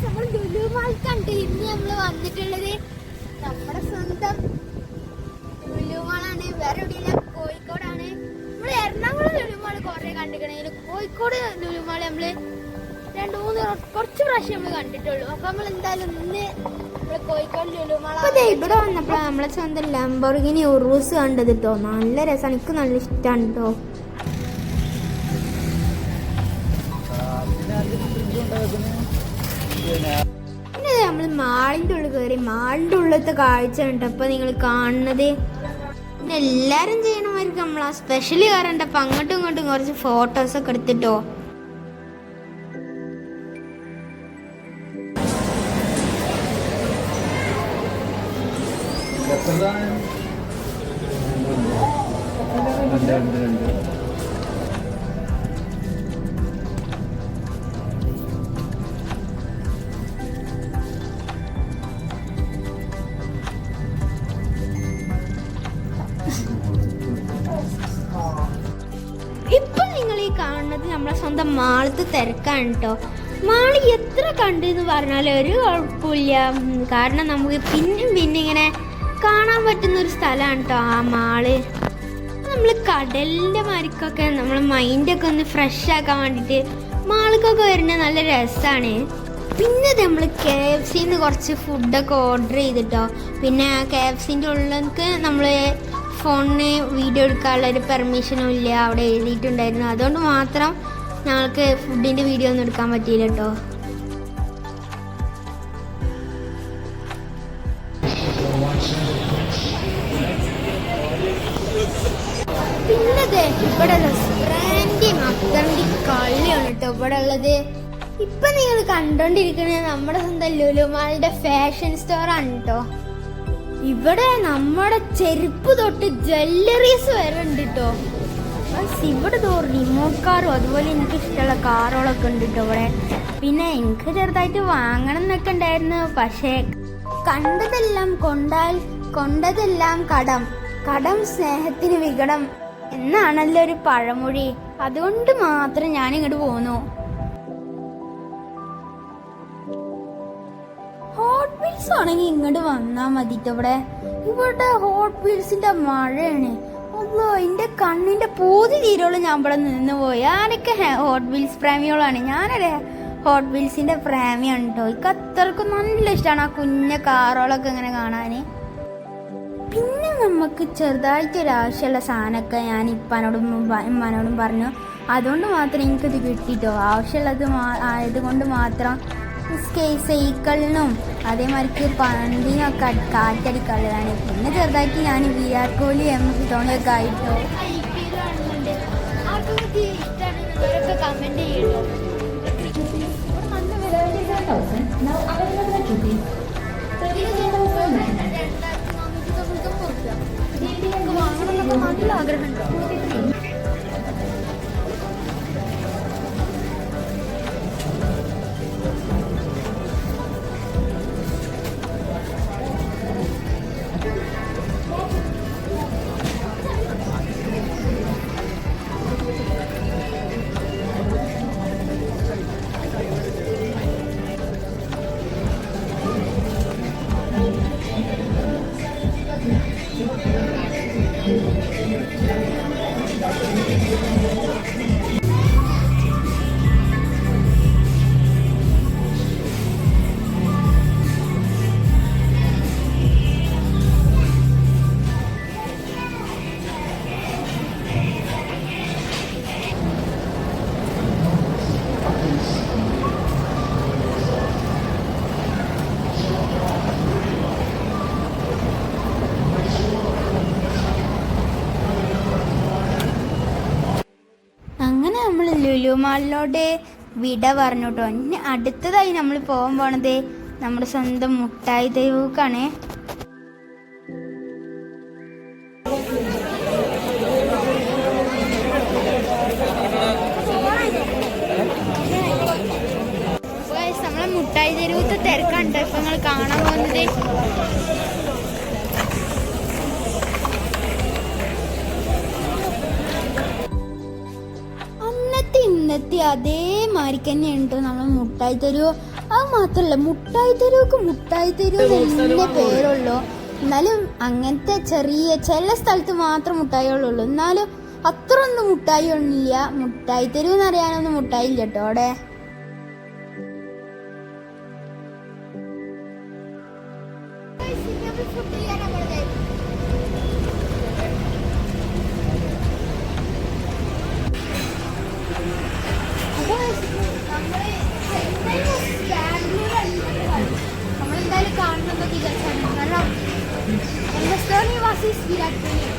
നമ്മൾ ലുലുമാൾ കണ്ട് ഇന്ന് നമ്മൾ വന്നിട്ടുള്ളത് നമ്മുടെ സ്വന്തം ലുലുമാളാണ്. വേറെ എവിടെയില്ല, കോഴിക്കോടാണ്. നമ്മൾ എറണാകുളം ലുലുമാൾ കുറെ കണ്ടിക്കണേല് കോഴിക്കോട് ലുലുമാൾ നമ്മള് കുറച്ച് പ്രാവശ്യം നമ്മൾ കണ്ടിട്ടുള്ളൂ. അപ്പൊ നമ്മൾ എന്തായാലും ഇന്ന് കോഴിക്കോട് ലുലുമാൾ ഇവിടെ വന്നപ്പോ നമ്മളെ സ്വന്തം ലംബോർഗിനി ഉറൂസ് കണ്ടത് കേട്ടോ. നല്ല രസമാണ്, എനിക്ക് നല്ല ഇഷ്ടമാണ് കേട്ടോ. പിന്നെ നമ്മൾ മാളിന്റെ ഉള്ളിൽ കയറി. മാളിന്റെ ഉള്ളിലത്തെ കാഴ്ച കണ്ടപ്പോ നിങ്ങൾ കാണുന്നത് പിന്നെ എല്ലാരും ചെയ്യണമായിരിക്കും. നമ്മൾ ആ സ്പെഷ്യലി കയറണ്ടപ്പോ അങ്ങോട്ടും ഇങ്ങോട്ടും കുറച്ച് ഫോട്ടോസ് ഒക്കെ എടുത്തിട്ടോ. ഇപ്പൊ നിങ്ങൾ ഈ കാണുന്നത് നമ്മളെ സ്വന്തം മാളത്ത് തിരക്കാണ് കേട്ടോ. മാള് എത്ര കണ്ടെന്ന് പറഞ്ഞാൽ ഒരു കുഴപ്പമില്ല. കാരണം നമുക്ക് പിന്നെ ഇങ്ങനെ കാണാൻ പറ്റുന്ന ഒരു സ്ഥലമാണ് കേട്ടോ ആ മാള്. നമ്മൾ കടലിന്റെ മാരിക്കൊക്കെ നമ്മളെ മൈൻഡൊക്കെ ഒന്ന് ഫ്രഷ് ആക്കാൻ വേണ്ടിയിട്ട് മാൾക്കൊക്കെ വരുന്നത് നല്ല രസമാണ്. പിന്നെ നമ്മൾ KFC കുറച്ച് ഫുഡൊക്കെ ഓർഡർ ചെയ്തിട്ടോ. പിന്നെ KFCൻ്റെ ഉള്ളിലേക്ക് നമ്മൾ ഫോണിന് വീഡിയോ എടുക്കാനുള്ള ഒരു പെർമിഷനും ഇല്ല അവിടെ എഴുതിയിട്ടുണ്ടായിരുന്നു. അതുകൊണ്ട് മാത്രം ഞങ്ങൾക്ക് ഫുഡിൻ്റെ വീഡിയോ ഒന്നും എടുക്കാൻ പറ്റിയില്ല കേട്ടോ. പിന്നെ ഇവിടെ റെസ്റ്റോറൻറ്റ് മക്കറിൻ്റെ കളിയാണ് കേട്ടോ ഇവിടെ ഉള്ളത്. ഇപ്പൊ നിങ്ങൾ കണ്ടോണ്ടിരിക്കുന്നത് നമ്മുടെ സ്വന്തം ലുലുമാളിന്റെ ഫാഷൻ സ്റ്റോർ ആണ് കേട്ടോ. ഇവിടെ നമ്മുടെ ചെരുപ്പ് തൊട്ട് ജ്വല്ലറീസ് വരെ ഉണ്ട് കേട്ടോ. ഇവിടെ റിമോട്ട് കാറും അതുപോലെ എനിക്ക് ഇഷ്ടമുള്ള കാറുകളൊക്കെ ഉണ്ട് കേട്ടോ ഇവിടെ. പിന്നെ എനിക്ക് ചെറുതായിട്ട് വാങ്ങണം എന്നൊക്കെ ഉണ്ടായിരുന്നു. പക്ഷേ കണ്ടതെല്ലാം കൊണ്ടതെല്ലാം കടം സ്നേഹത്തിന് വികടം എന്നാണല്ലോ ഒരു പഴമൊഴി. അതുകൊണ്ട് മാത്രം ഞാൻ ഇങ്ങോട്ട് പോന്നു. ഹോട്ട് വീൽസ് ആണെങ്കിൽ ഇങ്ങോട്ട് വന്നാൽ മതിട്ടോ. ഇവിടെ ഹോട്ട് വീൽസിന്റെ മഴയാണ്. അല്ലോ എന്റെ കണ്ണിന്റെ പൂതി തീരോളം ഞാൻ ഇവിടെ നിന്ന് പോയി. ഞാനൊക്കെ ഹോട്ട് വീൽസ് പ്രേമികളാണ്. ഞാനൊരു ഹോട്ട് വീൽസിന്റെ പ്രേമിയാണ് കേട്ടോ. എനിക്ക് അത്രക്കും നല്ല ഇഷ്ടമാണ് ആ കുഞ്ഞ കാറുകളൊക്കെ ഇങ്ങനെ കാണാന്. പിന്നെ നമുക്ക് ചെറുതായിട്ടൊരാവശ്യമുള്ള സാധനമൊക്കെ ഞാൻ ഉമ്മാനോടും പറഞ്ഞു. അതുകൊണ്ട് മാത്രം എനിക്കത് കിട്ടിട്ടോ. ആവശ്യമുള്ളത് ആയതുകൊണ്ട് മാത്രം സൈക്കിളിനും അതേമാതിരിക്ക് പന്തിനൊക്കെ കാറ്റടിക്കാനുള്ളതാണ്. പിന്നെ ചെറുതായിട്ട് ഞാൻ വിരാട് കോഹ്ലി ധോണിയൊക്കെ ആയിട്ടോ. കമന്റ് ചെയ്യട്ടോ. നല്ല ആഗ്രഹമുണ്ടോ? നമ്മൾ ലുലുമാളിലോട്ട് വിട പറഞ്ഞു കേട്ടോ. ഇനി അടുത്തതായി നമ്മൾ പോകാൻ പോണത് നമ്മുടെ സ്വന്തം മുട്ടായി തെരുവുക്കാണ്. നമ്മളെ മുട്ടായി തെരുവത്തെ തിരക്കാണ് ഇപ്പൊ നിങ്ങൾ കാണാൻ പോകുന്നത്. ഇന്നത്തെ അതേമാതിരി തന്നെയാണ് കേട്ടോ നമ്മൾ മുട്ടായി തരുമോ. അത് മാത്രല്ല മുട്ടായി തെരുവ് തന്നെ പേരുള്ളൂ. എന്നാലും അങ്ങനത്തെ ചെറിയ ചില സ്ഥലത്ത് മാത്രം മുട്ടായികളുള്ളൂ. എന്നാലും അത്ര ഒന്നും മുട്ടായി ഒന്നുമില്ല. മുട്ടായി തെരുവ് എന്ന് അറിയാനൊന്നും മുട്ടായി ഇല്ല കേട്ടോ അവിടെ. നമ്മളെന്തായാലും കാണുന്നതൊക്കെ വിചാരിച്ചാണ്. കാരണം എം എസ് ധോണി വാസീസ് വിരാട് കോഹ്ലി.